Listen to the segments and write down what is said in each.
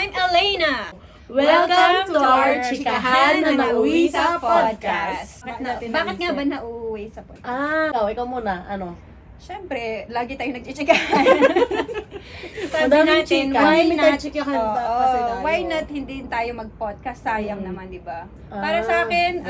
I'm Elena. Welcome to our Chikahan na Nauwi sa Podcast. Bakit nga ba nauuwi sa podcast? Ikaw muna, ano? Siyempre, lagi tayo nagchichikahan. Sabi Madaming natin, chika. why Limited not, chikahan Oo, kasi tayo. why not hindi tayo mag-podcast? Sayang naman, di ba? Para sa akin,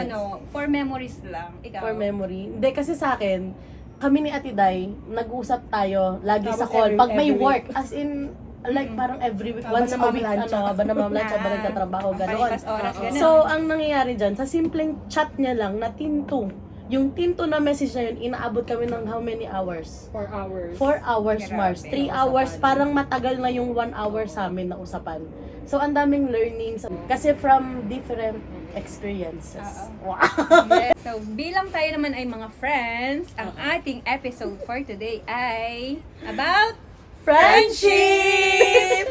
for memories lang. Ikaw? For memory. Hindi, kasi sa akin, kami ni Ate Day, nag-usap tayo lagi sa Tapos call. Pag may every work, as in, like parang every week, once a week, ba na mamlansya, ba nagtatrabaho, gano'n. Palipas oras, ganun. So, ang nangyayari dyan, sa simpleng chat niya lang na tinto, yung tinto na message na yun, inaabot kami ng how many hours? 4 hours. 4 hours, Grabe. Mars. 3 hours, parang matagal na yung 1 hour sa amin na usapan. So, ang daming learnings. Kasi from different experiences. Wow! Yes. So, bilang tayo naman ay mga friends, ang ating episode for today ay about Friendship!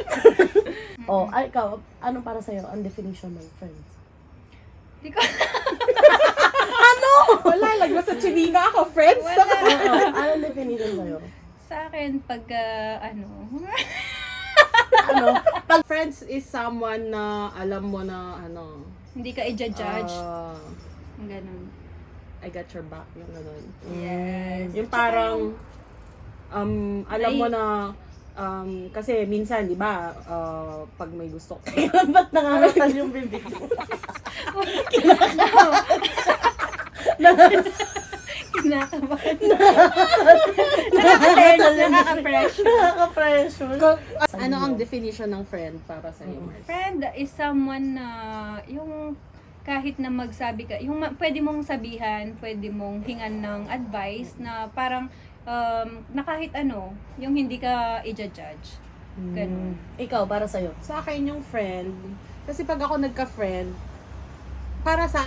Ikaw, anong para sa'yo ang definition ng friends? Di ko Wala, lagwas sa chinika ako, friends. Anong definition sa'yo? sa akin pag Pag friends is someone na alam mo na, hindi ka i-judge. Ganun. I got your back, yung gano'n. Yes. Yung parang, alam mo na, kasi minsan, di ba, pag may gusto ka, Ba't nangangatal yung bibig mo? Kinakabahan. Nakaka-pressure. Nakaka-pressure. ano ang definition ng friend para sa iyo, Mars? Friend is someone na yung kahit na magsabi ka, yung pwede mong sabihan, pwede mong hingan ng advice na parang na kahit ano, yung hindi ka i-judge. Ganun. Ikaw, para sa'yo? Sa akin yung friend, kasi pag ako nagka-friend, para sa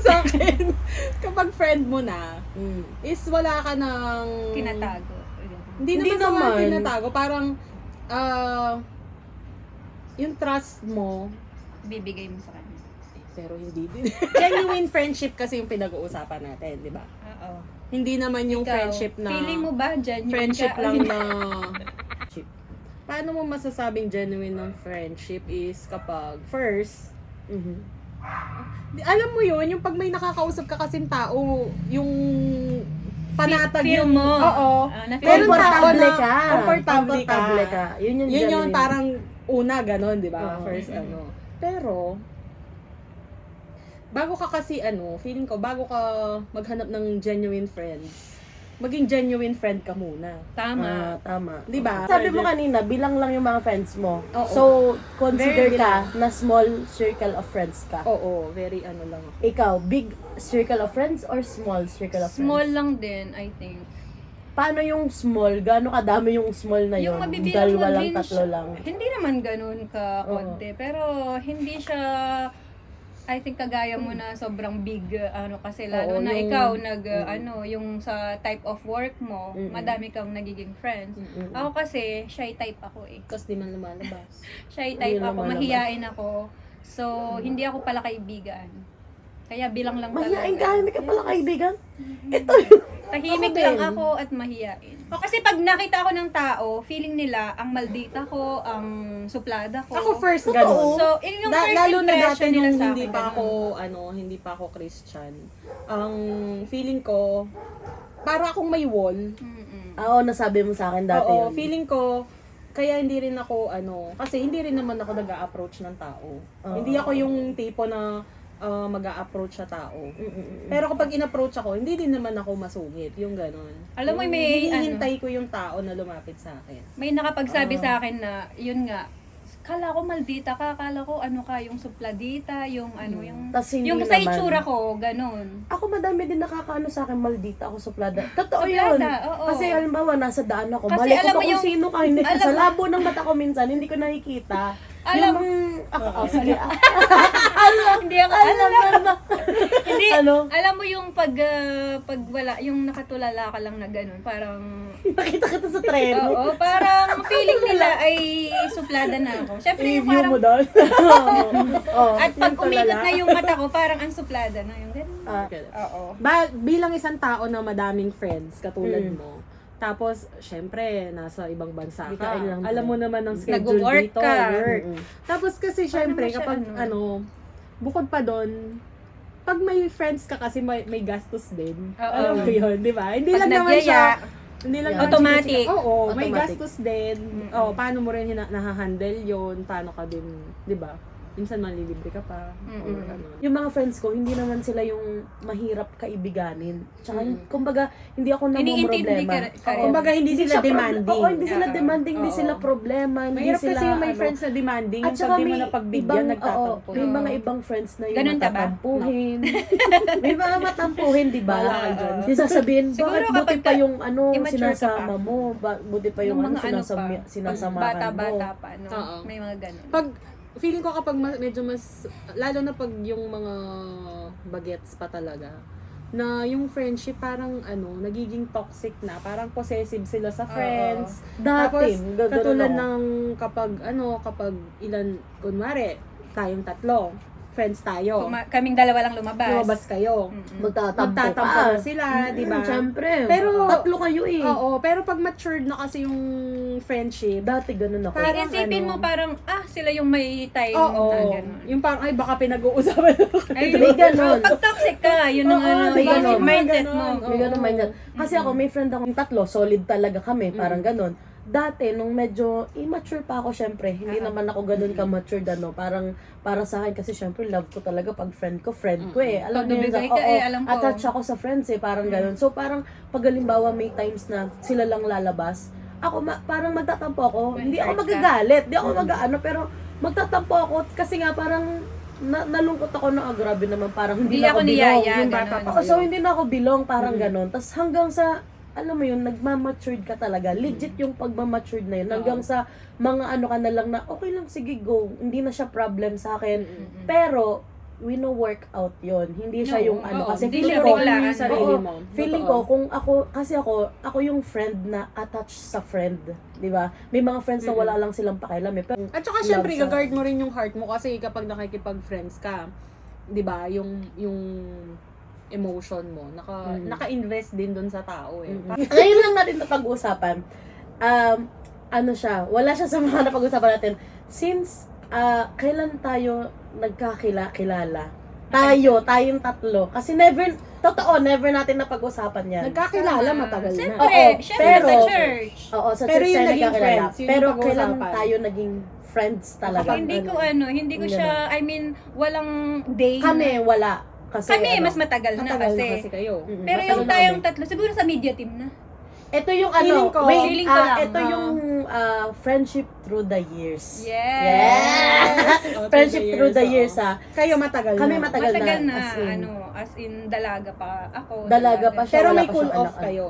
sa akin, kapag friend mo na, is wala ka ng Tinatago. Hindi Hindi naman sa mga naman. tinatago, parang yung trust mo, Bibigay mo sa kanya. pero hindi din. Genuine friendship kasi yung pinag-uusapan natin, di ba? Oo. Hindi naman yung Ikaw, friendship na feeling mo ba genuine friendship ka? lang na paano mo masasabing genuine ng friendship is kapag first, alam mo yun, yung pag may nakakausap ka kasing tao, yung panatag Feel yung, mo. oo. Na-feel Meron tao na Komportable komportable ka. Yun yung Yun yung genuine. parang una ganon, di ba? Oo. First Pero, bago ka kasi feeling ko, bago ka maghanap ng genuine friends, maging genuine friend ka muna. Tama. Tama. Di ba? Sabi mo kanina, bilang lang yung mga friends mo. Oo. So, consider Very ka na small circle of friends ka. Oo, very lang ako. Ikaw, big circle of friends or small circle of Small friends? lang din, I think. Paano yung small? Gaano kadami yung small na yun? Yung mabibilang Dalawa lang lang, din tatlo siya. lang. Hindi naman ganun ka konti, pero hindi siya I think kagaya mo na sobrang big kasi lalo Oo, na yung- ikaw yung sa type of work mo, madami kang nagiging friends. Ako kasi shy type ako eh. Kasi di man lumalabas. Shy type Hindi ako, naman mahiyain ako. So hindi ako pala kaibigan. Kaya bilang lang Mahihain ka, hindi ka pala kaibigan. Ito Tahimik Ako lang din. ako at mahiyain. Kasi pag nakita ako ng tao, feeling nila ang maldita ko, ang suplada ko. Ako first Totoo. ganun. So, yun yung first Lalo na impression dati nila nung sa hindi akin, pa ganun. hindi pa ako Christian. Ang feeling ko, para akong may wall. Oo, nasabi mo sa akin dati Oo, yun. feeling ko, kaya hindi rin ako, kasi hindi rin naman ako nag-a-approach ng tao. Hindi ako yung tipo na mag-a-approach sa tao. Pero kapag in-approach ako, hindi din naman ako masungit. Yung gano'n. Alam mo, may hinihintay ko yung tao na lumapit sa akin. may nakapagsabi sa akin na, yun nga, kala ko maldita ka, kala ko yung supladita, yung Tas hindi yung sa naman. itsura ko, ganun. Ako madami din nakakaano sa akin, maldita ako suplada. Totoo Suplada, yun. oo. Kasi halimbawa, nasa daan ako. Kasi Mali ko alam pa mo kung yung- sino ka. Hindi, alam sa mo- labo ng mata ko minsan, hindi ko nakikita. Alam- Sige. Hindi ako alam. Hindi, Ano? alam mo yung pag wala, yung nakatulala ka lang na ganun, parang, Nakita kita sa tren. oo, parang feeling nila ay suplada na ako. Syempre yung Review parang, mo doon. Oo. at pag yung umikot tulala. na yung mata ko, parang ang suplada na yung ganun. Ah, Oo. Bilang isang tao na madaming friends, katulad mo, Tapos, syempre, nasa ibang bansa Hindi ka. ka lang Alam doon. mo naman ang schedule Nag-work dito. ka. Work. Mm-mm. Tapos kasi, syempre, mo siya, kapag, bukod pa doon, pag may friends ka kasi may gastos din. Oo. Alam mo yun, di ba? Hindi Pag lang naman siya, nagyaya, hindi lang Yeah. naman Automatic. Oo, may Automatic. gastos din. Mm-mm. Paano mo rin nahahandle yun? Paano ka din, di ba? Minsan malilibre ka pa. Or Mm-mm. ano. Yung mga friends ko, hindi naman sila yung mahirap kaibiganin. Tsaka, kumbaga, hindi ako Iniintindi namumroblema. ka rin. Kumbaga, hindi sila siya demanding. Oo, hindi sila Oo. demanding, hindi Oo. sila problema, hindi Mahirap sila, kasi yung may ano. friends na demanding, At yung saka pag di mo may napagbigyan, ibang, nagtatampo. may Oo. mga ibang friends na yung Ganun ka ba? matatampuhin. may mga matampuhin, di ba? Wala ka dyan. Yung sasabihin, Siguro bakit buti kapag pa yung immature ka sinasama pa. mo? Buti pa yung Yung mga sinasamahan mo? bata-bata pa, no? Oo. May mga ganun. Pag, feeling ko kapag medyo mas, lalo na pag yung mga bagets pa talaga, na yung friendship parang nagiging toxic na, parang possessive sila sa friends. Dati, Tapos, katulad ng kapag ilan, kunwari, tayong tatlo, friends tayo, Kaming dalawa lang lumabas kayo, Mm-mm. magtatampo magtatampo ka. na sila, di ba? Siyempre. Pero- Tatlo kayo eh. Oo, pero pag matured na kasi yung friendship, Dati ganun ako. Parang Isipin mo parang, sila yung may time oo, na ganun. yung parang, ay baka pinag-uusapan Ay, May ganun. Pag toxic ka, yun ang Oo, may ganun. mindset Ganun. mo. May ganun mindset. Kasi ako, may friend akong tatlo, solid talaga kami, parang ganun. Dati, nung medyo immature pa ako, syempre, hindi naman ako ganun ka-matured, parang para sa akin, kasi syempre, love ko talaga pag friend ko eh. Alam Pag mo yun, nabigay ka, alam ko. attach ako sa friends eh, parang ganun. So, parang, pag halimbawa may times na sila lang lalabas, ako, parang magtatampo ako, hindi ako Hurt ka. magagalit, hindi ako pero magtatampo ako, kasi nga parang, nalungkot ako na, grabe naman, parang hindi Hindi na ako bilong. niyaya, yung bata ganun. pa. Oo, so hindi na ako bilong, parang ganon. Tapos hanggang sa, alam mo yun, nagmamatured ka talaga. Legit yung pagmamatured na yun. Hanggang sa mga ka na lang na, okay lang, sige, go. Hindi na siya problem sa akin. Pero, we know work out yun. Hindi siya No, yung oo, kasi hindi feeling siya ko, biglaan. yung sarili oo, mo. feeling Totoo. ko, kung ako yung friend na attached sa friend. Di ba? May mga friends na wala lang silang pakialam eh. Pero, At saka love syempre, sa- gagard mo rin yung heart mo kasi kapag nakikipag-friends ka, 'di ba, yung emotion mo, naka-invest din dun sa tao eh. Ngayon lang natin ito pag-uusapan. Wala siya sa mga napag-usapan natin. Since, kailan tayo nagkakilala? Tayong tatlo. Kasi never natin napag-usapan yan. Nagkakilala matagal na. Siyempre, Oo, siyempre pero- sa church. Oo, sa Pero church yung tayo naging nagkakilala. friends, yun yung Pero kailan pag-uusapan. tayo naging friends talaga? Hindi ko siya, I mean, walang day. Kami, wala. Kasi Kami, mas matagal na Matagal kasi. na kasi kayo. Mm-mm. Pero Matagal yung na tayong kami. tatlo, siguro sa media team na. Ito yung Feeling ko- feeling ko lang, ito oo. yung friendship through the years. Yes. Oh, Friendship through the oo. years, Kayo matagal Kami na. matagal na, as in dalaga pa ako. Dalaga pa siya. Pero wala may pa cool siyang off anak. kayo.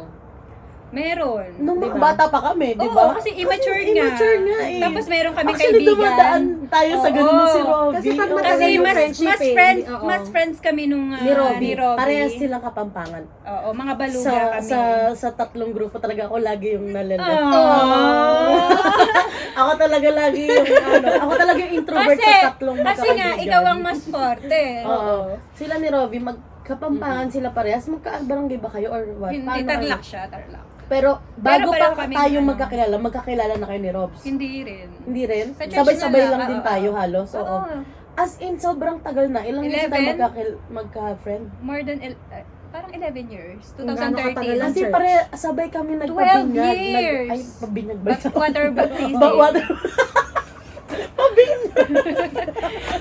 Meron. Nung mga Diba? bata pa kami, di Oo, ba? kasi immature Kasi nga. immature nga eh. Tapos meron kami Actually, kaibigan. dumadaan tayo sa ganun na si Oo. Robby. Kasi pag Oo. matagal Kasi yung mas friendship mas eh. friends, Oo. mas friends kami nung ni Robby. ni Robby. Parehas silang kapampangan. Oo, mga baluga Sa kami. sa tatlong grupo talaga ako lagi yung nalileft. Oh. Ako talaga lagi yung ako talaga yung introvert Kasi, sa tatlong kasi nga, magkakaibigan. ikaw ang mas forte. Oo. Sila ni Robby, magkapampangan sila parehas. Magkabarangay ba kayo or what? Hindi, Paano tarlak kayo? siya, tarlak. Pero bago pareho pa kami tayo ng ano. magkakilala na kayo ni Robs. Hindi rin. Hindi rin? Sa church Sabay-sabay na lang, lang din oo. tayo halos. Oo. Oo. As in, sobrang tagal na. Ilang years tayo 11? magka-friend? More than, parang 11 years. Kung gaano katagal 2013. ang Kasi church. sabay kami 12 nagpabinyag. years. Ay, pabinyag ba? Water baptism. Water.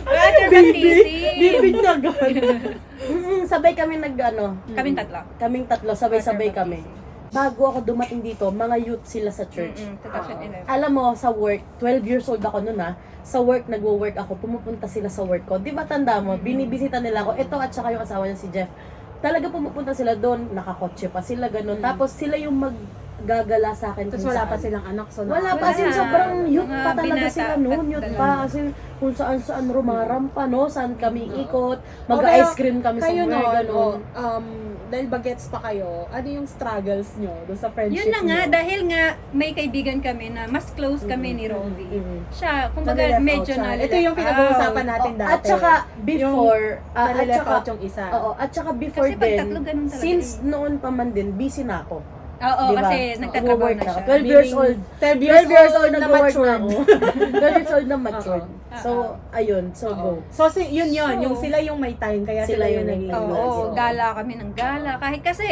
Water baptism. Bibinyagan. Sabay kami Kaming tatlo. Kaming tatlo, sabay-sabay Water kami. baptism. Bago ako dumating dito, mga youth sila sa church. 2011. Alam mo, sa work, 12 years old ako noon sa work, nagwo-work ako, pumupunta sila sa work ko. Di ba tanda mo, binibisita nila ako, ito at saka yung asawa niya si Jeff. Talaga pumupunta sila doon, nakakotse pa sila, ganun. Tapos sila yung maggagala sa akin. Tapos kung wala saan. pa silang anak. So Wala pa, Wala. as in sobrang youth Mga pa talaga binata sila at noon, youth dalawa. pa. As in, kung saan rumarampa, no? Saan kami ikot, pero mag-ice cream kami kayo somewhere, no, ganun. dahil bagets pa kayo, ano yung struggles nyo doon sa friendship Yun na nga, nyo? dahil nga may kaibigan kami na mas close kami ni Robby. Siya, kumbaga Nalileft out medyo siya. nalileft Ito yung pinag-uusapan out. natin dati. At saka, before, at Nalileft saka, out yung isa. oo, at saka before Kasi pag din, tatlo, ganun talaga since eh. noon pa man din, busy na ako. Oo, Diba? kasi nagtatrabaho Nag-work na siya. 12 years old. 12 12 years old na nag-work na matured. ako. 12 years old na matured. So, ayun. So, go. So, yun So, yung sila yung may time, kaya sila sila yung yung naging naging Oo, So, gala kami ng gala. Kahit kasi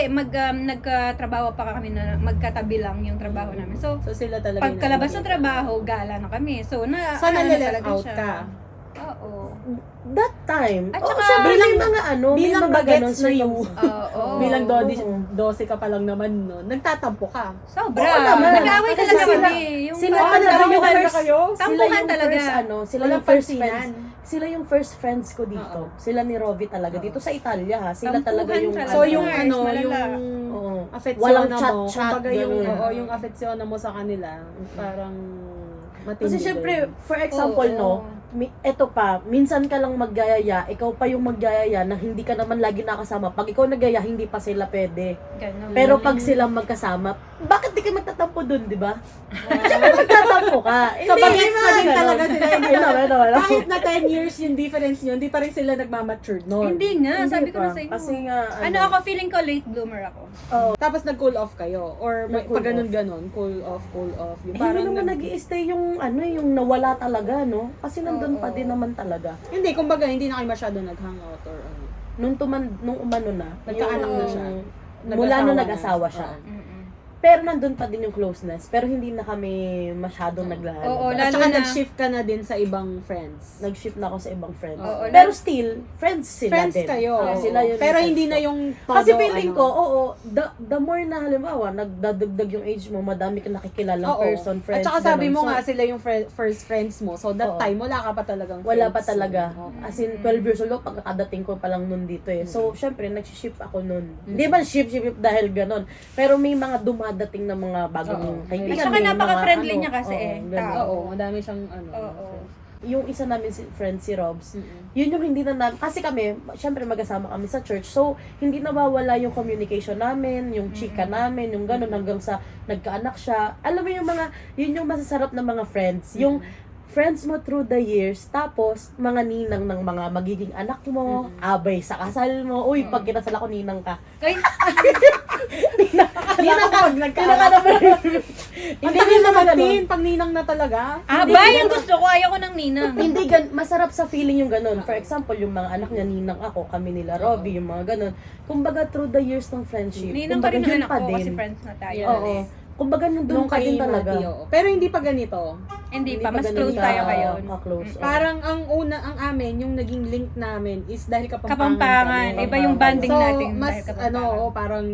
nagkatrabaho pa kami na magkatabi lang yung trabaho namin. So, So, sila talaga yung pagkalabas ng naging- trabaho, gala na kami. So, So, nalileft talaga out siya. ka. Oo. That time. At Oo, saka, syempre bilang- may mga ano, may bilang mga bagets ganun na you. Oo. Bilang Oo. 12 ka pa lang naman no, nagtatampo ka. Sobra. Oo naman. Nag-away Kasi talaga sila- kami. Yung sila parang talaga tampuhan yung na first- kayo? Sila Tampuhan yung talaga. first ano, sila Walang yung first pansinan. friends. Sila yung first friends ko dito. Oo. Sila ni Rovi talaga. Dito sa Italia ha. Sila Tampuhan talaga yung talaga. So yung First, ano, malala. yung Oo. affection Walang mo, chat-chat, kumbaga yung ganun. oo, yung affection mo sa kanila, parang matindi. Kasi syempre, din. for example, Oo. no, eto pa, minsan ka lang magyayaya, ikaw pa yung magyayaya na hindi ka naman lagi nakasama. Pag ikaw nagyaya, hindi pa sila pwede. Ganun. Pero pag sila magkasama, bakit di ka magtatampo dun, di ba? Siyempre magtatampo ka. So, bagets pa din talaga sila. Hindi Ano, ano. Kahit na 10 years yung difference nyo, hindi pa rin sila nagmamature noon. Hindi nga, Hindi sabi ko pa. na sa inyo. Kasi nga, Ano ako, feeling ko late bloomer ako. Oo. Tapos nag-cool off kayo? Or may, Nag-cool pag ganun-ganon, cool off. Yung Eh, hindi naman nag-i-stay yung ano, yung nawala talaga, no? Kasi nandun pa din naman talaga. Hindi, kumbaga, hindi na kayo masyado nag-hangout or ano. Nung umano na. Nagkaanak na siya. Mula nung na. nag-asawa siya. Oo. Pero nandun pa din yung closeness. Pero hindi na kami masyadong naglahan. Oo, At lalo saka na- nag-shift ka na din sa ibang friends. Nag-shift na ako sa ibang friends. Oo, Pero still, friends sila Friends din. kayo. Oo, sila yun Pero yung hindi friends na ko. yung todo, Kasi feeling ano. ko, oo, the more na halimbawa, nagdadagdag yung age mo, madami ka nakikilalang Oo. person, friends. At saka sabi ganun. mo So, nga sila yung first friends mo. So that Oo. time, wala ka pa talagang wala friends. pa talaga. Oo. As in, 12 years old, pagkakadating ko pa lang nun dito eh. So, syempre, nag-ship ako nun. Mm. Hindi man ship dahil ganon. Pero may mga dumadating na mga bagong Oo. kaibigan. At saka may napaka-friendly mga niya kasi eh, ganun. tao. Oo, madami siyang ano. Oo. Yung isa namin si friend, si Robs, Mm-mm. yun yung hindi na namin, kasi kami, syempre magkasama kami sa church, so hindi nawawala yung communication namin, yung chika namin, yung gano'n, hanggang sa nagkaanak siya. Alam mo yung mga, yun yung masasarap na mga friends, yung friends mo through the years, tapos mga ninang ng mga magiging anak mo, abay sa kasal mo, uy, pag kinasal ako, ninang ka. Ay, Ninang ka, Pag ninang ka naman. Hindi Hindi rin naman naman ganun. din, pag ninang na talaga. abay, yung gusto ko, ayaw ko ng ninang. Hindi masarap sa feeling yung ganun. For example, yung mga anak niya, ninang ako, kami nila Robby, yung mga ganun. Kumbaga, through the years ng friendship, Ninang pa kumbaga, rin ang yun anak pa ko din. kasi friends na tayo. Oo. Kumbaga, nung doon Nung pa din kay talaga. Mati, oo. Pero hindi pa ganito. Hindi pa, mas ganun close ka- tayo ngayon. ka-close. oo. Parang ang amin, yung naging link namin is dahil Kapampangan. kami. Iba yung banding So, natin. mas dahil Kapampangan. ano, parang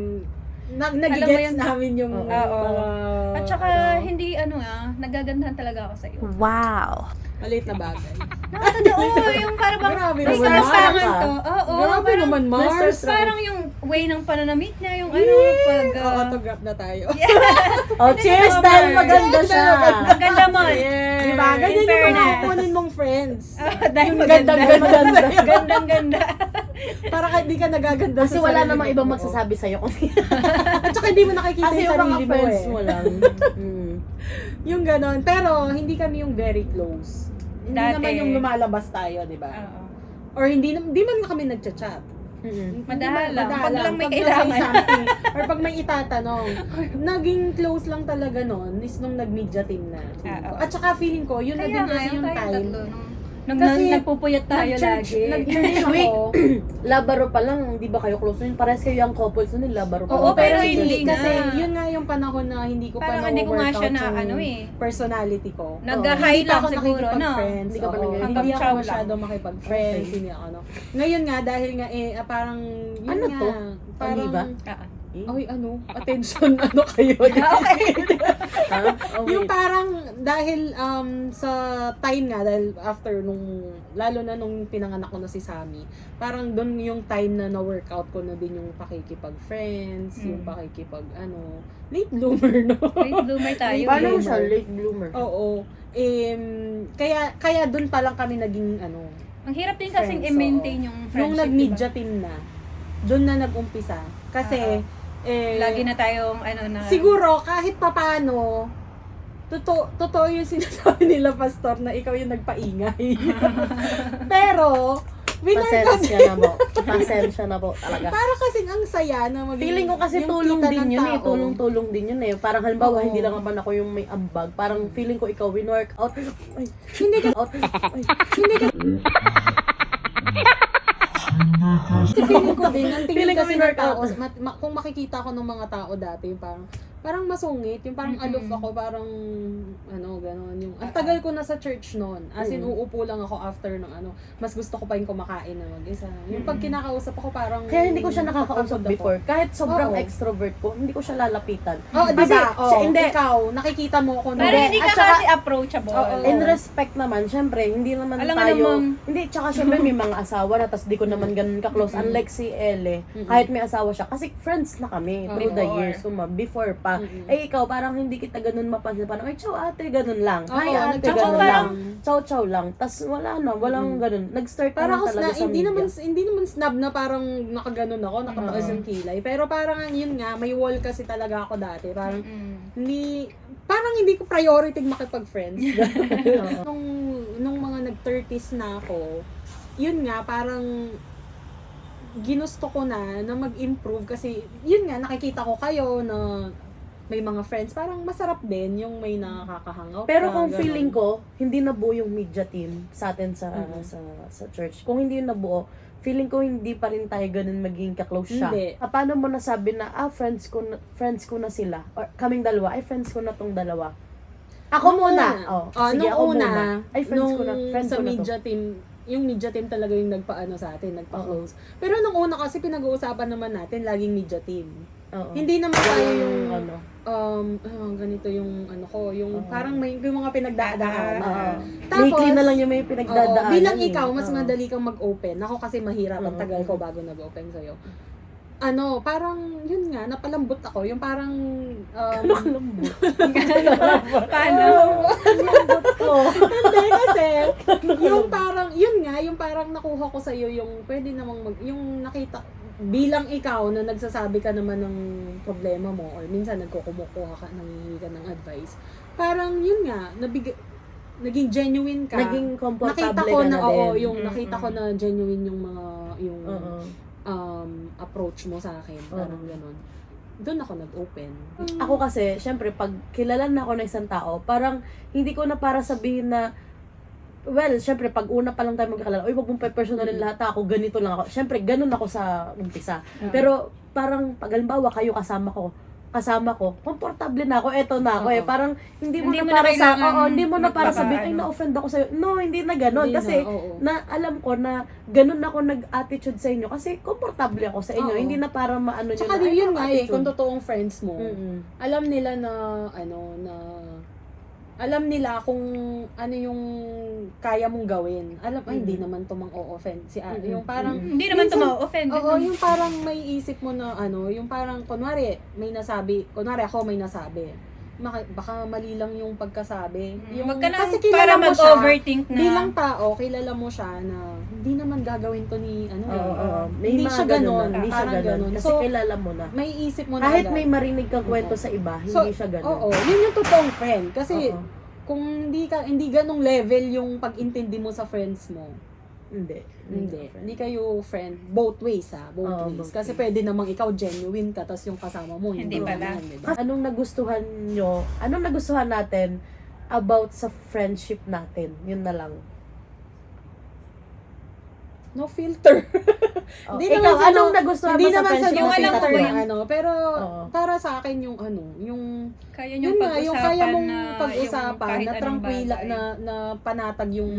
Alam mo nagigets yun? namin yung Oo. At saka, ano, hindi nagagandahan talaga ako sa iyo. maliit na bagay. Totoo, yung parang bang, Grabe may naman, kapampangan Mars. to. Oo, Grabe parang, naman, Mars. parang yung way ng pananamit niya, yung ano, pag, Autograph na tayo. Oh, cheers! Hindi, Dahil Mars. maganda siya. maganda mo. Diba? Ganyan In yung mga fairness. kukunin mong friends. Dahil Yung maganda. ganda-ganda. Gandang-ganda. Para kahit di ka nagaganda Kasi sa wala sarili namang mo. ibang magsasabi sa'yo. At saka hindi mo nakikita Kasi yung yung mga sarili mo friends eh. mo lang. Mm. Yung ganon. Pero hindi kami yung very close. Hindi Dati. naman yung lumalabas tayo, di ba? Oo. Or hindi man kami nagchat-chat. Mm-mm. Madalang. Pag lang may Pag kailangan. something, or pag may itatanong. Naging close lang talaga nun is nung nag-media team na. Oo. At saka feeling ko, yun na din kasi yung time. Nung Kasi nagpupuyat tayo lagi. Nag-church Wait. ako. Labaro pa lang, di ba kayo close nun? Parehas kayo yung couples nun, labaro pa Oo, lang. pero Parehas hindi kayo. nga. Kasi yun nga yung panahon na hindi ko pa Parang hindi ko nga siya na yung ano eh. personality ko. Nag-high Hindi pa lang ako siguro, no? nakikipag-friends. Hindi ka pa Oo, nag- Hindi hanggang ako chow lang. masyado makipag-friends. Okay. Hindi ako ano. Ngayon nga, dahil nga parang, yun Ano nga, to? parang, Amoeba? Ay, attention, ano kayo? Ha? Oh, Yung wait. parang, dahil sa time nga, dahil after lalo na nung pinanganak ko na si Sammy, parang doon yung time na na-workout ko na din yung pakikipag-friends, yung late bloomer, no? Late bloomer tayo. Paano eh. siya? Late bloomer. Oo. Kaya doon pa lang kami naging Ang hirap din kasing Friends, i-maintain yung friendship. nung nag-media team na, doon na nag-umpisa. Kasi, Lagi na tayong na. siguro kahit papano, totoo yung sinasabi nila pastor na ikaw yung nagpaingay. Pero, Pasensya na po. Pasensya na po talaga. Para kasing ang saya na maging Feeling ko kasi yung tulong kita din ng yun eh. tao. Tulong-tulong din yun eh. Parang halimbawa, Oo. hindi lang naman ako yung may ambag. Parang feeling ko ikaw win-work out. Ay, Hindi ka, out. Ay, hindi ka. Kasi feeling ko din, ang tingin Feeling ko kasi ng workout. tao, kung makikita ko ng mga tao dati, parang masungit, yung parang aloof ako, parang gano'n. Yung, ang tagal ko na sa church noon. As in, uupo lang ako after ng mas gusto ko pa yung kumakain na mag-isa. Yung pag kinakausap ako, parang... Kaya hindi ko siya nakakausap napapagod ako. before. Kahit sobrang Oo. extrovert ko, hindi ko siya lalapitan. Oh, Kasi, diba? siya, hindi. Ikaw, nakikita mo ako Parang hindi ka At saka- kasi approachable. Oo. In respect naman, syempre, hindi naman Alam nga tayo... namang- Hindi, tsaka syempre may mga asawa na, tas di ko naman ganun ka-close. Unlike si Elle, kahit may asawa siya. Kasi friends na kami through the Before. years. Before pa. Eh, ikaw, parang hindi kita ganun mapansin. Parang, ay, ciao ate, ganun lang. Oo, Hi ate, nagtsaka ganun parang- lang. Ciao lang. Tas wala na, walang ganun. Nag-start Para naman ako talaga sa hindi media. naman snub na parang nakaganon ako, nakataas yung kilay. Pero parang yun nga, may wall kasi talaga ako dati. Parang hindi ko priority makipag-friends. nung mga nag-30s na ako, yun nga, parang ginusto ko na mag-improve kasi yun nga, nakikita ko kayo na may mga friends, parang masarap din yung may nakaka-hangout. Pero ka, kung ganun. feeling ko, hindi nabuo yung media team sa atin sa sa church. Kung hindi yun nabuo, feeling ko hindi pa rin tayo ganun maging ka-close siya. Hindi. Paano mo nasabi na, friends ko na sila? Or kaming dalawa, ay friends ko na tong dalawa. Ako Nung muna. una. Oh, Nung sige, ako una, muna. Ay, friends ko na. Friends sa ko na to. media team, yung media team talaga yung nagpaano sa atin, nagpa-close. Pero nung una kasi pinag-uusapan naman natin, laging media team. Oo. Hindi naman tayo yung, ganito yung yung parang may yung mga pinagdadaan. Oo. Tapos, Lately na lang yung may pinagdadaanan. bilang eh. ikaw, mas Oo. madali kang mag-open. Ako kasi mahirap, ang tagal ko bago nag-open sa'yo. Parang, yun nga, napalambot ako. Yung parang, Paano? hindi kasi, yung parang, yun nga, yung parang nakuha ko sa'yo, yung pwede namang yung nakita, bilang ikaw na nagsasabi ka naman ng problema mo, or minsan nagkukumukuha ka, nangihingi ka ng advice, parang yun nga, naging genuine ka. Naging komportable Nakita ko ka na, na din. yung nakita ko na genuine yung mga, yung Oo. approach mo sa akin, parang ganun. Doon ako nag-open. Ako kasi, syempre, pag kilala na ako ng isang tao, parang hindi ko na para sabihin na, well, syempre, pag una pa lang tayo magkakalala, uy, wag mong personalin lahat ako, ganito lang ako. Syempre, ganun ako sa umpisa. Pero, parang, pag halimbawa, kayo kasama ko, komportable na ako, eto na ako Parang, hindi mo Hindi na mo na para sa, kailangan hindi mo na para magpaka- sabihin, ay, na-offend ako sa'yo. No, hindi na ganun. Hindi Kasi, na, oo. na alam ko na ganun ako nag-attitude sa inyo kasi komportable ako sa inyo. Oo. Hindi na para maano nyo Tsaka na, din ay, yun nga attitude. kung totoong friends mo, alam nila na, alam nila kung ano yung kaya mong gawin. Alam, ay, hindi naman to mang-o-offend. Yung parang, Hindi naman minsan- tumo-offend. oo, yung parang may isip mo na yung parang, kunwari ako may nasabi. Baka mali lang yung pagkasabi. Wag ka na kasi para kilala mo siya, mag-overthink na. bilang tao, kilala mo siya na hindi naman gagawin to ni Oo. May Hindi mga siya ganun ganon, na, Hindi siya parang ganun. ganon. Kasi So, kilala mo na. may isip mo na Kahit agad. may marinig kang kwento sa iba, So, hindi siya ganun. Oo, yun yung totoong friend. Kasi Oo. kung hindi ganong level yung pag-intindi mo sa friends mo, Hindi. hindi kayo friend both ways both Oo, ways. both Kasi ways. pwede namang ikaw genuine ka tas yung kasama mo Hindi pala. naman, diba? Anong nagustuhan natin about sa friendship natin? Yun na lang. No filter. Oh, Hindi ikaw, naman sa anong nagustuhan Hindi mo sa naman sa friendship no Yung alam filter ko na yung- pero Oo. para sa akin yung yung Kaya yun yung nga, yung kaya pag-usapan mong na pag-usapan yung kahit na anong tranquila bagay na panatag yung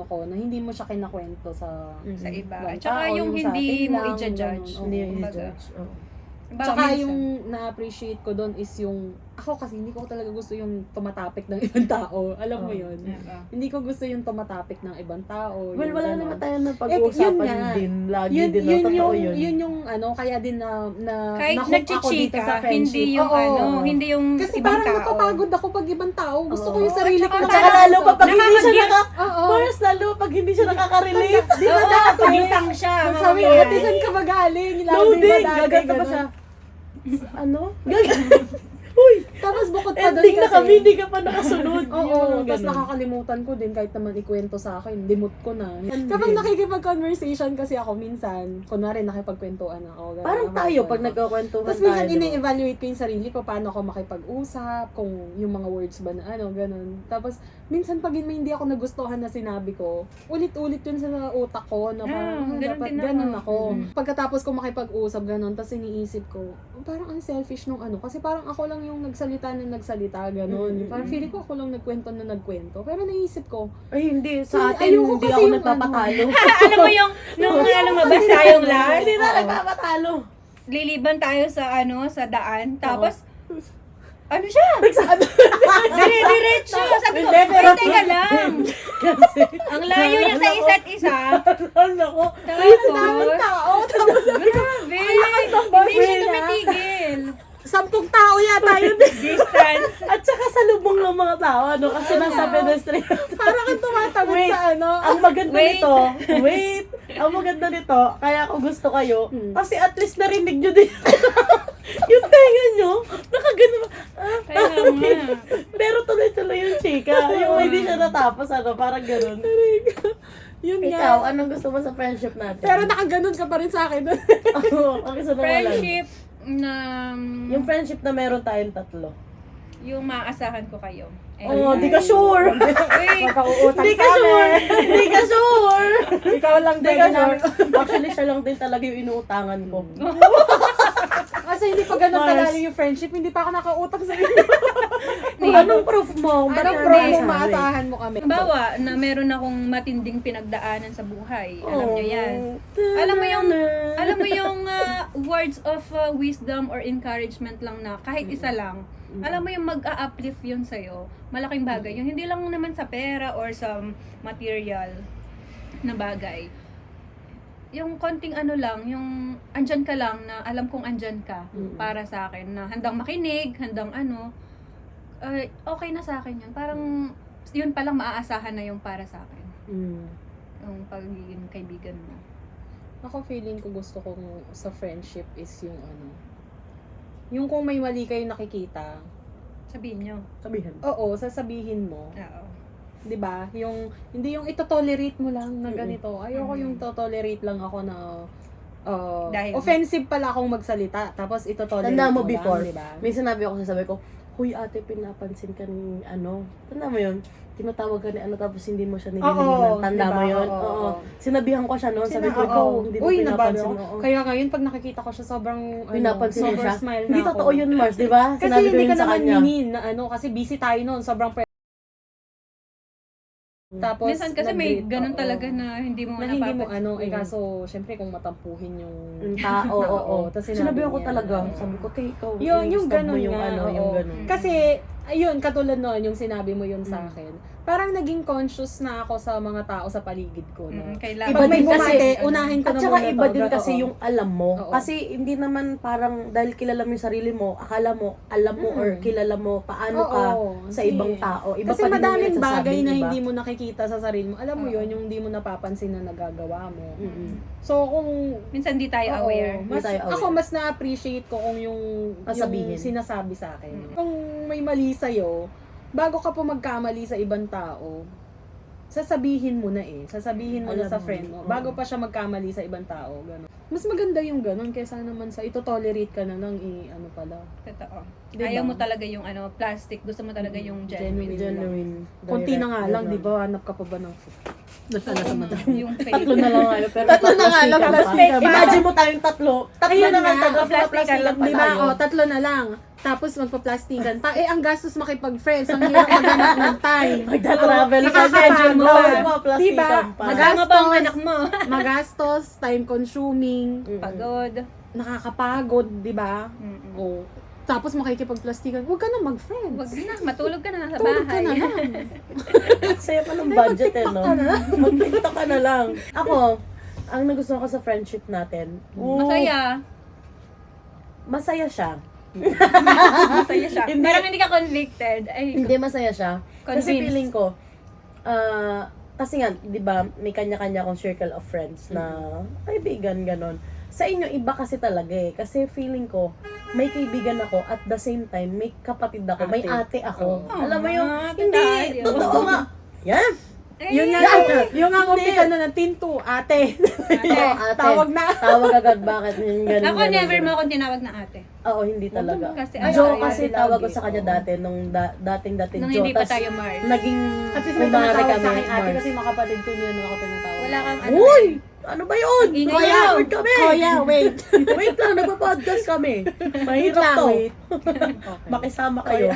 ko na hindi mo siya kinakwento sa sa iba. Ibang Tsaka tao, yung sa hindi atin mo lang, i-judge. ganun, Hindi oo. yung kumbaga. judge. Oh. Baka Tsaka minsan. yung na-appreciate ko doon is yung, ako kasi hindi ko talaga gusto yung tumatapik ng ibang tao. Alam mo Oh. yun? Oo. Hindi ko gusto yung tumatapik ng ibang tao. Well, yung wala ganon. naman tayo na yun pag-uusapan nga. din. Lagi Yun, din. yun, Totoo yung, yun. yun yung kaya din na Kahit na-hook ako dito nagchichika, sa friendship. hindi yung Oo. hindi yung Kasi ibang parang tao. napapagod ako pag ibang tao. Gusto ko Oo. yung sarili ko. At na Tsaka parang- lalo pa pag hindi siya Nakakagil- Oo. Boris, lalo pag hindi siya nakaka-relate. Di ba Oo, dati? pagutang siya. Sabi ko, mamaya. ate, saan ka ba galing? Lalo, di ba Loading! dati, Gagata pa ganun? siya. Ano? Uy! Tapos bukod pa doon Ending na kasi, kami, hindi ka pa nakasunod. oo, Yung tapos ganun. nakakalimutan ko din kahit naman ikwento sa akin, limot ko na. Hindi. Kapag nakikipag-conversation kasi ako minsan, kunwari nakipagkwentuhan ako. ganun, Parang tayo, pag nakikwentuhan. nagkakwentuhan Tapos minsan tayo, diba? ini-evaluate ko yung sarili ko, paano ako makipag-usap, kung yung mga words ba na ano, ganun. Tapos minsan pag may hindi ako nagustuhan na sinabi ko, ulit-ulit yun sa utak ko na parang ganun dapat din ako. ganun ako. Mm. Pagkatapos ko makipag-usap ganun, tapos iniisip ko, parang unselfish nung ano, kasi parang ako lang yung nagsalita ganun. Mm. Parang feeling ko ako lang nagkwento. Pero naisip ko, Ay, hindi. So, Sa atin, ayoko hindi kasi ako yung nagpapatalo. Alam mo yung, nung lumabas tayong last, Hindi na oo, nagpapatalo. liliban tayo sa sa daan, tapos, ano siya? Dire-diretso. Sabi ko, Hindi, pero- "Ay, teka lang. Kasi, Ang layo niya sa isa't isa. ano ko, Tapos, tao, tapos grabe. Hindi siya tumitigil. 10 tao yata yun. Distance. at saka sa lubong ng mga tao, ano, kasi nasa pedestrian. Parang kang tumatawid Wait. sa ano. Ang maganda Wait. nito, ang maganda nito, kaya ako gusto kayo, Hmm. kasi at least narinig nyo din. Yung tenga nyo, nakagano. Kaya nga. Pero tuloy-tuloy yung chika. Yung hindi siya natapos, ano, parang ganun. Yun Ikaw, nga. anong gusto mo sa friendship natin? Pero nakaganon ka pa rin sa akin. Ang isa na wala. Friendship na Yung friendship na meron tayong tatlo. yung maaasahan ko kayo. Oo, di ka sure. Uy, Magkauutang Di ka sure. Di ka sure. Ikaw lang Di ka sure. Actually, siya lang din talaga yung inuutangan ko. Kasi hindi pa ganun Mars. kalalim yung friendship, hindi pa ako nakautang sa inyo. Anong proof mo? Ba't Anong ka pro mo nagsasabi? maasahan mo kami? Halimbawa, na meron akong matinding pinagdaanan sa buhay. Alam niyo yan. Oh. Alam mo yung words of wisdom or encouragement lang na kahit isa lang. Alam mo yung mag-a-uplift yun sa'yo. Malaking bagay. Yung hindi lang naman sa pera or sa material na bagay. Yung konting ano lang, yung andyan ka lang na alam kong andyan ka para sa akin. Na handang makinig, handang ano. Okay na sa akin yun. Parang yun palang maaasahan na yung para sa akin. Yung pagiging kaibigan mo. Ako feeling ko gusto kong sa friendship is yung ano. Yung kung may mali kayo nakikita, Sabihin nyo. Sabihin. oo, sasabihin mo. Oo. 'Di ba? Yung hindi yung ito-tolerate mo lang na ganito. Ayoko yung to-tolerate lang ako na Dahil- offensive pala akong magsalita tapos ito-tolerate Tanda mo lang, before, 'di ba? may sinabi ako, sasabi ko, huy ate, pinapansin ka ni ano. Tanda mo yun? Tinatawag ka ni ano tapos hindi mo siya nililinan. Tanda diba? mo yun? Oo, Oo. oo. Sinabihan ko siya noon. Sabi ko, Oo. ikaw, hindi mo Uy, pinapansin. nabalo. Oo. Kaya ngayon, pag nakikita ko siya, sobrang, Pinapansin mo sobrang siya. smile na Hindi ako. totoo yun, Mars, di ba? Kasi Sinabi ko hindi yun ka sa naman kanya. minin na ano, kasi busy tayo noon, sobrang Tapos, Minsan kasi may nag-date, ganun oo. talaga na hindi mo na hindi mo napapansin. ano, kaso, syempre kung matampuhin yung Yung tao, oo. Tapos Sinabihan ko niya. talaga. Oo. Sabi ko, kay ikaw. Yung i-stop ganun mo yung nga, ano, oo. yung ganun. Kasi, ayun, katulad noon, yung sinabi mo yun sa Mm. akin, parang naging conscious na ako sa mga tao sa paligid ko. No? Kailangan. Iba Pag may din kasi- bumate, unahin ko At na saka muna iba to. din kasi Oo. yung alam mo. Oo. Kasi hindi naman parang dahil kilala mo yung sarili mo, akala mo, alam mo, or kilala mo paano ka sa Kasi- ibang tao. Iba Kasi pa din yung madaming nagsasabi, bagay na diba? hindi mo nakikita sa sarili mo. Alam mo Oo. yun, yung hindi mo napapansin na nagagawa mo. Mm-mm. So, kung Minsan di tayo oo, aware. mas, Hindi tayo aware. ako mas na-appreciate ko kung yung Sabihin. sinasabi sa akin. Mm. Kung may mali sa'yo, bago ka po magkamali sa ibang tao, sasabihin mo na eh. Sasabihin mo na Alam sa mo. friend mo. Oo. Bago pa siya magkamali sa ibang tao. Ganun. Mas maganda yung ganun kaysa naman sa ito-tolerate ka na ng ano pala. Totoo. Diba? Ayaw mo talaga yung plastic. Gusto mo talaga yung genuine. Genuine. Kunti na nga direct, lang, ganun. di ba? Hanap ka pa ba ng doon pala sa madami. Yung fake. Tatlo na lang kayo, pero Tatlo na nga lang, plastikan pa. plastikan pa. Imagine mo tayong tatlo. Tatlo Ayun na nga, lang tayo. plastikan Plastikan lang pa Di ba? tayo. O, tatlo na lang. Tapos magpa-plastikan pa. Ang gastos makipag-friends. Ang hirap maghanap ng time. Magta-travel ka. Nakakapagod. Oo, Diba? plastikan pa. Kasama pa ang anak mo. Magastos, time consuming, Mm-mm. Pagod. nakakapagod, di ba? Mm-mm. O, tapos makikipag-plastikan. Huwag ka na mag-friends. Wag na, matulog ka na sa Tulog ka bahay. na lang. Saya pa ng budget eh, no? Mag-tiktok ka na lang. Ako, ang nagustuhan ko sa friendship natin, Masaya. masaya siya. Masaya siya. Hindi. Parang hindi ka convicted. Ay, Hindi masaya siya. Kasi Convinced. feeling ko, kasi nga, di ba, may kanya-kanya akong circle of friends na kaibigan, ganon. Sa inyo, iba kasi talaga eh. Kasi feeling ko, may kaibigan ako at the same time, may kapatid ako, may ate ako. Oh. Alam mo yung, Hindi, hindi, totoo nga. Yan! Yun nga, yung nga umpisa na ng tinto, ate. Oo, ate. Tawag na. Tawag agad, bakit yung ganun, Ako ganun, never ganun. mo akong tinawag na ate. Oo, hindi talaga. Kasi Joe ayaw, kasi ayaw tawag ko lagi. sa kanya dati, nung dating Nung Joe. hindi pa Tas tayo Mars. naging At least may kumare tumatawag kami. sa akin ate Mars. kasi mga kapatid ko yun ako tinatawag. Wala kang ano. Uy! Ano ba yun? Ingay Kuya, lang. wait kami! Kuya, wait. Wait lang, nagpa-podcast kami. Wait Mahirap lang, to. wait. Okay. Makisama kayo.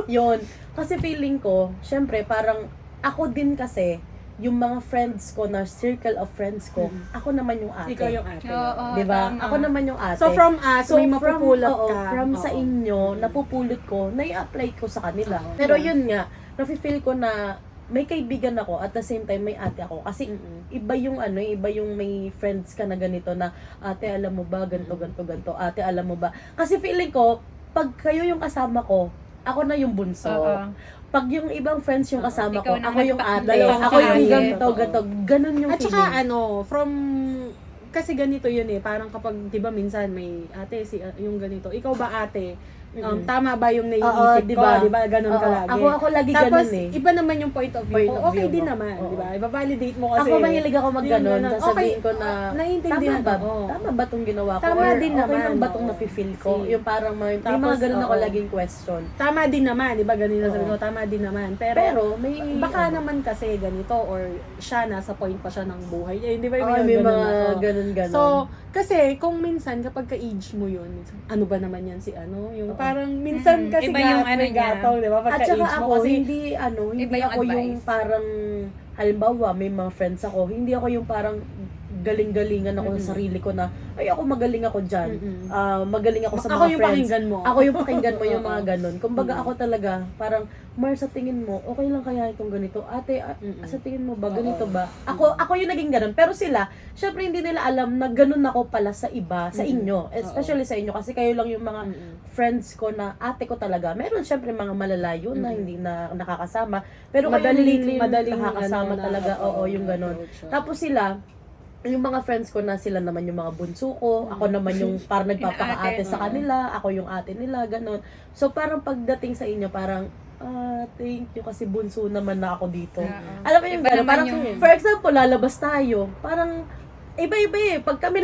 Yun. Kasi feeling ko, syempre, parang ako din kasi, yung mga friends ko na circle of friends ko, ako naman yung ate. Ikaw yung ate. Oo, Diba? tama. Ako naman yung ate. So from us, may mapupulot oo, ka. from sa Oo. inyo, napupulot ko, nai-apply ko sa kanila. Oo. Pero yun nga, nafe-feel ko na may kaibigan ako at the same time may ate ako. Kasi iba yung ano, iba yung may friends ka na ganito na, ate alam mo ba, ganto, ganto, ate alam mo ba. Kasi feeling ko, pag kayo yung kasama ko, ako na yung bunso. Oo. Pag yung ibang friends yung kasama ko, Ikaw na ako yung ate, dalawang ako yung ate. ganto, Totoo. ganto. Ganun yung At feeling. saka from kasi ganito yun eh, parang kapag 'di ba minsan may ate si yung ganito. Ikaw ba ate? Tama ba yung naiisip Oo, ko, 'di ba? Ganun ka Oo, lagi. ako lagi Tapos ganun eh. iba naman yung point of view Point ko. of Okay view din mo. naman, Oo. 'di ba? Iba-validate mo kasi. Ako mahilig ako mag-ganon, Yun, sasabihin okay. ko na, Naiintindihan tama ba? ko. Tama ba itong ginawa ko? Tama Or din okay naman, lang ba itong oo. nafe-feel ko? See. Yung parang may Tapos, mga ganun ako oo. laging question. Tama din naman, 'di ba? Ganun na sabi Oo. ko, tama din naman. Pero may... baka naman kasi ganito or siya nasa point pa siya ng buhay. Eh, di ba Oo, may ganun mga ako? ganun-ganun. So, kasi kung minsan kapag ka-age mo yun, minsan, ano ba naman yan si ano? Yung Oo. parang minsan kasi Iba yung ano may niya. gatong, di ba? At Pagka-age saka mo ako, kasi hindi Iba hindi yung ako yung advice. parang, halimbawa, may mga friends ako, hindi ako yung parang galing-galingan ako sa sarili ko na, ay ako magaling ako dyan. Magaling ako sa ako mga yung friends. pakinggan mo. Ako yung pakinggan mo yung mga ganun. Kumbaga Mm. ako talaga, parang, Mar, sa tingin mo, okay lang kaya itong ganito? Ate, sa tingin mo ba, ganito ba? Ako yung naging ganun. Pero sila, syempre hindi nila alam na ganun ako pala sa iba, sa inyo. Especially sa inyo, kasi kayo lang yung mga friends ko na ate ko talaga. Meron syempre mga malalayo na hindi na nakakasama. Pero kayo lately, nakakasama ano, talaga. Oo, yung ganun. Tapos sila, yung mga friends ko na sila naman yung mga bunso ko, ako naman yung parang nagpapaka-ate sa kanila, ako yung ate nila, ganun. So parang pagdating sa inyo, parang, thank you kasi bunso naman na ako dito. Oo. Alam mo yung Iba gano'n, naman parang, yung- for example, lalabas tayo, parang, iba-iba eh. Pag kami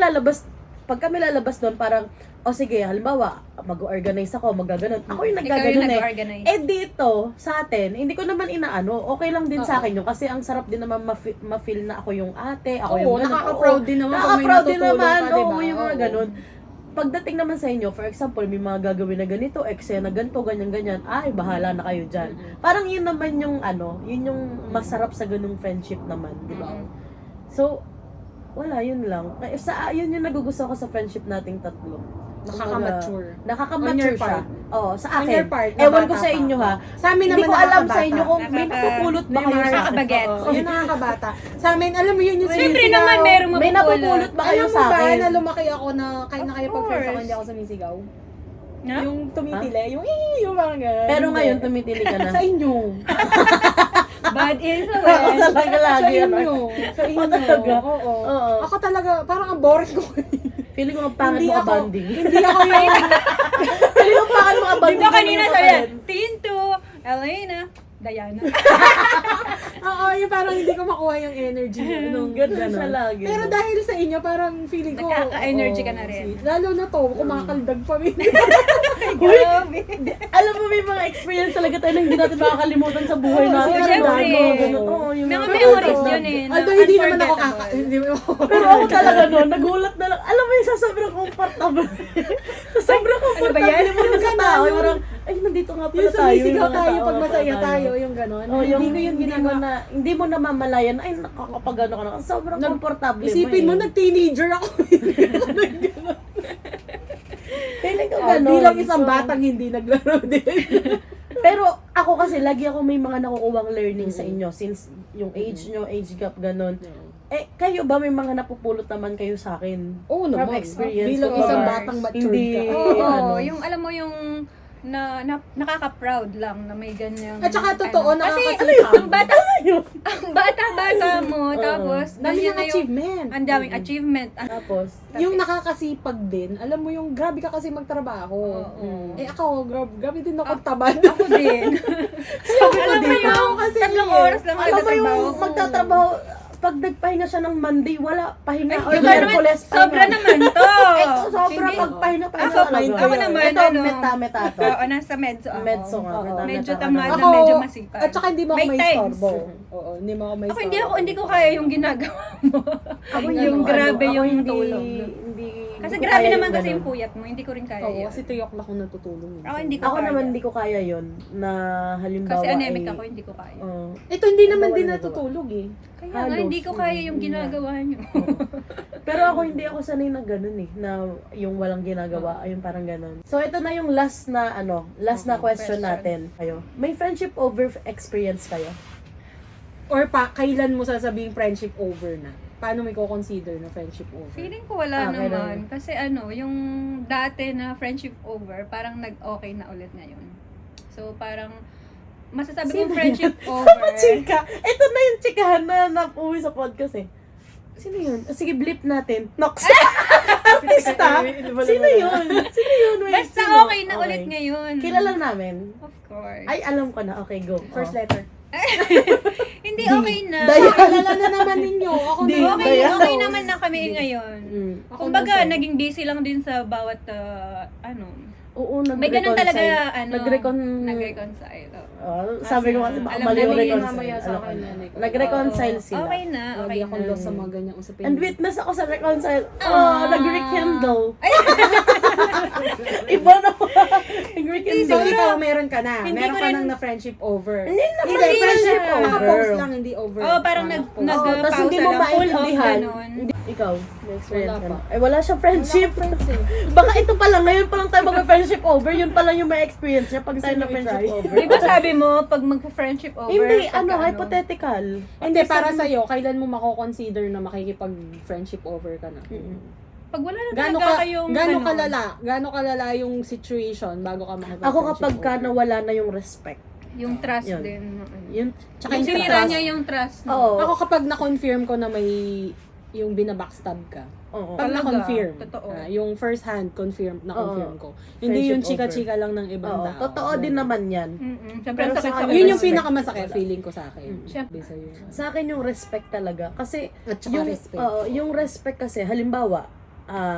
lalabas doon, parang, sige, halimbawa, mag-organize ako, magaganon. Ako yung Ikaw yung naggaganon eh. nag-organize. Eh dito, sa atin, hindi ko naman inaano, okay lang din sa akin yun. Kasi ang sarap din naman ma-feel na ako yung ate, ako yung Oo, ganun. nakaka-proud din naman kung may Nakaka-proud din natutulong naman, ka, diba? oo, yung mga Oo. ganun. Pagdating naman sa inyo, for example, may mga gagawin na ganito, eksena ganito, ganyan-ganyan, ay, bahala na kayo dyan. Parang yun naman yung yun yung masarap sa ganung friendship naman, di ba? So, wala, yun lang. Yun yung nagugustuhan ko sa friendship nating tatlo. Nakaka-mature. Nakaka-mature On your siya. part. Oo, sa On akin. your part, na Ewan ko bata sa pa. inyo ha. Sa amin Hindi naman ko alam sa nakakabata. inyo kung may napupulot ba kayo sa akin. Nakakabagets. Oo, yun nakakabata. Sa amin, alam mo yun yung Siyempre sumisigaw. naman, merong May napupulot ba kayo Alam mo sa ba akin? na lumaki ako na kahit na Of kayo pag-friends ako, course. hindi ako sumisigaw? No? Yung tumitili, yung parang gano'n. Pero Hindi. ngayon, tumitili ka na. Sa inyo. Bad Ako influence. talaga Sa lagi. inyo. Sa inyo. talaga? Oo. Oo. Ako talaga, parang ang boring ko. Feeling ko ang pangit Hindi mga ako- banding. Hindi ako yung... Feeling ko ang pangit mga Di banding. ba kanina Feeling ko sabi pa yan, rin. Tinto, Elena, Diana. Oo, yung parang hindi ko makuha yung energy. Nung Ganun siya lagi. Pero dahil sa inyo, parang feeling ko... Nakaka-energy oo, ka na rin. sweet. Lalo na to, kumakaldag pa rin. Grabe. Alam mo, may mga experience talaga tayo na hindi natin makakalimutan sa buhay Oo, natin. syempre. Ang dami, ganun. Oo, yung Mga mga- memories yun eh. na Although hindi naman ako unforgettable. hindi mo Pero ako talaga noon, nagulat na lang. Alam mo yung sa sobrang comfortable. Sa sobrang comfortable ano ba yan? mo na sa tao. Yung parang, ay, nandito nga pala yung tayo. sumisigaw mga tayo tao pag nga masaya pala tayo, yung gano'n. Oh, yung hindi ko yun ginagawa. hindi mo na mamalayan, ay, nakakapagano ka na. Sobrang komportable Isipin mo, eh. nag-teenager ako. Feeling ko Oh, gano'n. bilang isang So, batang hindi naglaro din. Pero ako kasi, lagi ako may mga nakukuwang learning sa inyo. Since yung age nyo, age gap, gano'n. Eh, kayo ba may mga napupulot naman kayo sa akin? Oo From naman. experience Bilang ko, isang or batang matured hindi, ka. Oo, ano. yung alam mo yung nakaka-proud lang na may ganyang... At saka totoo, kasi nakakasipag. ang bata-bata mo, tapos Dami ganyan ng na yung- achievement. Ang daming achievement. Tapos, Yung nakakasipag din, alam mo yung grabe ka kasi magtrabaho. Oo. Eh ako, grabe din ako tamad. Ako din. Alam mo din. yung Ako kasi tatlong eh. oras lang alam mo yung nagtatrabaho ko. magtatrabaho, pag nagpahinga siya ng Monday, wala pahinga. Ay, Or iba naman, Merkules, sobra naman to. Ito, sobra Hindi- pagpahinga pa Ako, ako naman, Ito, ano, meta to. Oo, nasa medso ako. Medso nga. Oo. meta- Medyo meta- tamad ano. na medyo masipag. At saka hindi mo ako May may times. istorbo. Oo, hindi mo ako may Ako istorbo. hindi ko kaya yung ginagawa mo. Ako yung grabe ako yung hindi- tulog. Hindi, Kasi hindi ko grabe kaya naman yung kasi ganun. yung puyat mo, hindi ko rin kaya Oo, yun. kasi tuyok lang ako natutulong. Ako hindi ko Ako kaya. naman hindi ko kaya yun na halimbawa Kasi anemic ay, ako, hindi ko kaya. Ito hindi naman Wala din nagawa. natutulog eh. Kaya nga, halos, hindi ko kaya yung yun nga. ginagawa nyo. Pero ako hindi ako sanay na ganun eh, na yung walang ginagawa, ayun parang ganun. So ito na yung last na last na question natin. Kayo, may friendship over experience kayo? Or kailan mo sasabihin friendship over na? Paano may ko-consider na friendship over? Feeling ko wala kailan? naman. Kasi yung dati na friendship over, parang nag-okay na ulit ngayon. So parang, masasabi kong friendship over. Chika! Ito na yung chikahan na napuwi sa podcast eh. Sino yun? Sige, blip natin. Nox! Artista? Sino yun? Sino yun? Wait, Basta sino? okay na ulit ngayon. Kilala namin. Of course. Ay, alam ko na. Okay, go. First Oh. letter. Hindi okay na. Daya. Kilala na naman ninyo. Ako Di, na. Okay, Daya. okay naman na kami ngayon. Mm. Ako Kumbaga, na, sir. naging busy lang din sa bawat, Oo, may ganun talaga, nag-reconcile. nag-reconcile. Oh, sabi ko kasi baka Alam mali yung namin yun reconcile. mamaya sa Alam akin ko. yan eh. Nag-reconcile Oo. sila. Okay na, Lagi okay akong na. lost sa mga ganyang usapin. And witness ako sa reconcile. Oh, Ah. nag-rekindle. Iba na po. Nag-rekindle. So, ikaw meron ka na. Hindi Meron ko ka rin- nang na friendship over. Hindi naman Hindi, friendship siya. over. Naka-post lang, hindi over. Oo, parang Naka-post. Oo, tas nag-pause hindi mo lang, full off, maintindihan. ganun. Ikaw, may experience Wala ka pa. na. Ay, wala siyang friendship. Wala akong friends eh. Baka ito pa lang, ngayon pa lang tayo mag-friendship over, yun pa lang yung may experience niya pag tayo Gusto na niyo friendship i-try? over. Di ba sabi mo, pag mag-friendship over, Hindi, pagka hypothetical. Hindi, para sa'yo, kailan mo mako-consider na makikipag-friendship over ka na? Pag wala na Gaano talaga ka, kayong, gaano kalala yung situation bago ka makipag-friendship Ako kapag ka over? nawala na yung respect. yung trust Yun. din. Yun, Tsaka Yung yung sinira trust. niya yung trust. No? Oo. Ako kapag na-confirm ko na may yung binabackstab ka. Oo. Pag Talaga, na-confirm, totoo. yung first hand na-confirm ko. Hindi Friendship yung chika-chika lang ng ibang Oo, tao. totoo din naman yan. Siyempre, Pero sakit sa sa akin, Yun yung respect. pinakamasakit Wala. feeling ko sa akin. Siyempre. Bisa yun. Sa akin yung respect talaga. Kasi, At saka yung, respect. yung respect kasi, halimbawa,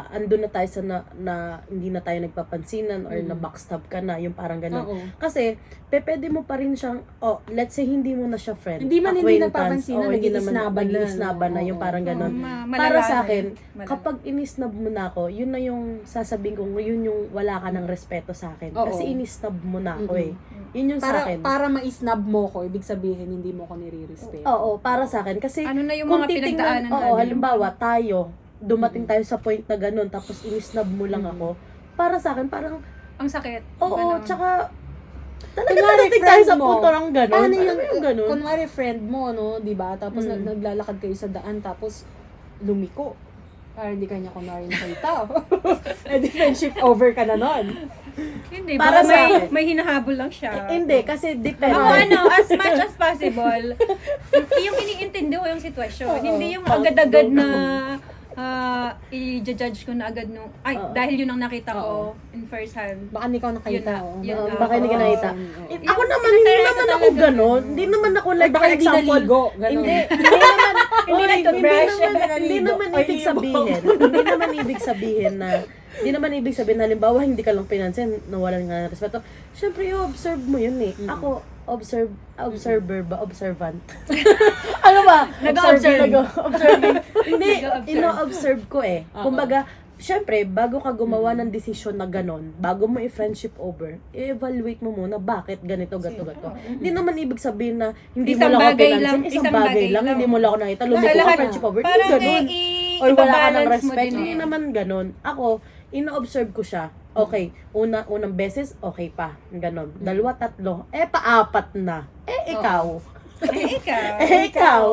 andun na tayo sa na hindi na tayo nagpapansinan or na backstab ka na, yung parang gano'n. Oo. Kasi, pwede mo pa rin siyang, let's say hindi mo na siya friend. Hindi man hindi acquaintance, nagpapansinan, hindi naman nag-iisnaban na, nag-iisnaban na, no? yung parang Oo. gano'n. malala Para sa na akin, Malala. kapag inisnab mo na ako, yun na yung sasabihin kong, yun yung wala ka ng respeto sa akin. Oo. Kasi inisnab mo na ako eh. Mm-mm. Yun yung sa akin. Para ma-snub mo ko, ibig sabihin hindi mo ko nire-respeto. Oo, para sa akin. Kasi, ano na yung kung mga titingnan, pinagdaanan oo, natin. halimbawa, tayo, dumating tayo sa point na ganun, tapos inisnab mo lang ako, para sa akin, parang, Ang sakit. oo, Ganon. tsaka, talaga Kunwari, dadating tayo friend sa mo. punto ng ganun. Paano Alam yun? mo yung ganun? Kunwari friend mo, no, di ba? Tapos Mm. naglalakad kayo sa daan, tapos lumiko. Para hindi kanya kunwari nakita. Eh di friendship over ka na nun. Hindi, Para para sa akin. may hinahabol lang siya. Hindi, kasi depende. Ako as much as possible, yung iniintindi ko yung sitwasyon. Oo. Hindi yung Pag- agad-agad na i-judge ko na agad nung, Oo. dahil yun ang nakita ko Oo. in first hand. Baka hindi ko nakita. Yun na, oh. yun na. Baka hindi ka nakita. Oo. Ako naman, hindi naman ako ganun. Hindi naman ako like, Baka for hindi example, naligo. Ganun. hindi naman, Hindi Oy, nagtoothbrush. hindi naman ibig sabihin, hindi naman ibig sabihin, halimbawa, hindi ka lang pinansin, nawalan nga ng respeto. Siyempre, i-observe mo yun eh. Ako, observer ba? Observant? Ano ba? Nag-observe. Nag-observing. Hindi, Nag-observe. ino-observe ko eh. Oo. Kumbaga, syempre, bago ka gumawa ng desisyon na ganon, bago mo i-friendship over, i-evaluate mo muna bakit ganito, gato. Hindi naman ibig sabihin na hindi mo Isang lang ako bagay pinansin, lang, isang bagay lang, hindi mo lang ako nakita, lumiko ka, lahat, friendship over, hindi parang ganon. Or wala ka ng i-balance mo respect, din hindi eh. naman ganon. Ako, ino-observe ko siya. Okay, unang beses, okay pa. Ganon. Dalawa, tatlo. Paapat na. Ikaw. Eh, ikaw. Ikaw.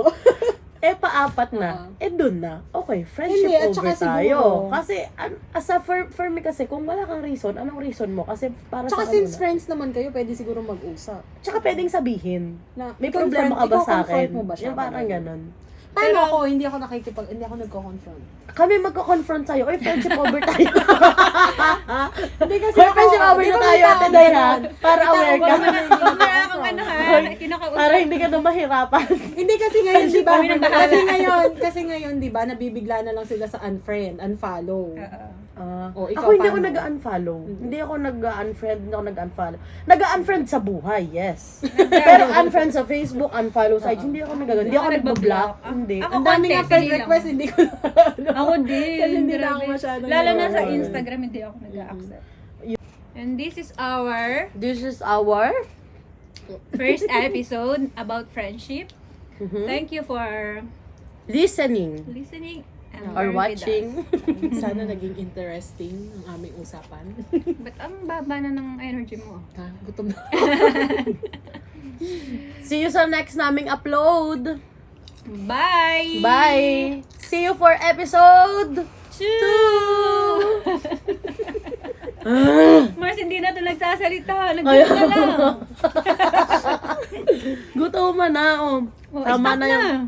paapat na, dun na. Okay, friendship Hindi, at over saka tayo. siguro- Kasi, for me kasi, kung wala kang reason, anong reason mo? Kasi para Tsaka sa since kanila. friends naman kayo, pwede siguro mag-usap. Tsaka pwedeng sabihin, Na, may ikaw, problema ka ba sa iko-confront akin? mo ba siya? Yung parang ganon. Paano Pero- ako, hindi ako nagko-confront. Kami magko-confront sa'yo, friendship over tayo. Hindi kasi Hoy, friendship over na tayo, Ate Day, ha? Para aware ka. Huwag mo na akong ano ha, kinakausap. Para hindi ka na mahirapan. Hindi kasi ngayon, di ba? Kami nang bahala. Kasi ngayon, di ba, nabibigla na lang sila sa unfollow. O, ikaw, Ako hindi ako paano? nag-unfollow. Hindi ako nag-unfriend, hindi ako nag-unfollow. Nag-unfriend sa buhay, yes. Pero unfriend sa Facebook, unfollow sa IG, hindi ako nag-block. Hindi ako nag-block. Hindi. Ako Ang dami konti, nga friend pili lang. request, hindi ko Ako din. Kasi hindi na ako grabe. masyadong Lalo na sa nag-follow. Instagram, hindi ako nag-accept. And this is our This is our first episode about friendship. Mhm. Thank you for listening listening and or bearing with watching. Sana naging interesting ang aming usapan. us. But ang baba na ng energy mo. Ha? Gutom na. See you sa next naming upload. Bye! Bye! See you for episode 2! Mars, hindi na ito nagsasalita. Nag-gusto na lang. Gutom na, oh. Oh, Tama stop na yung na.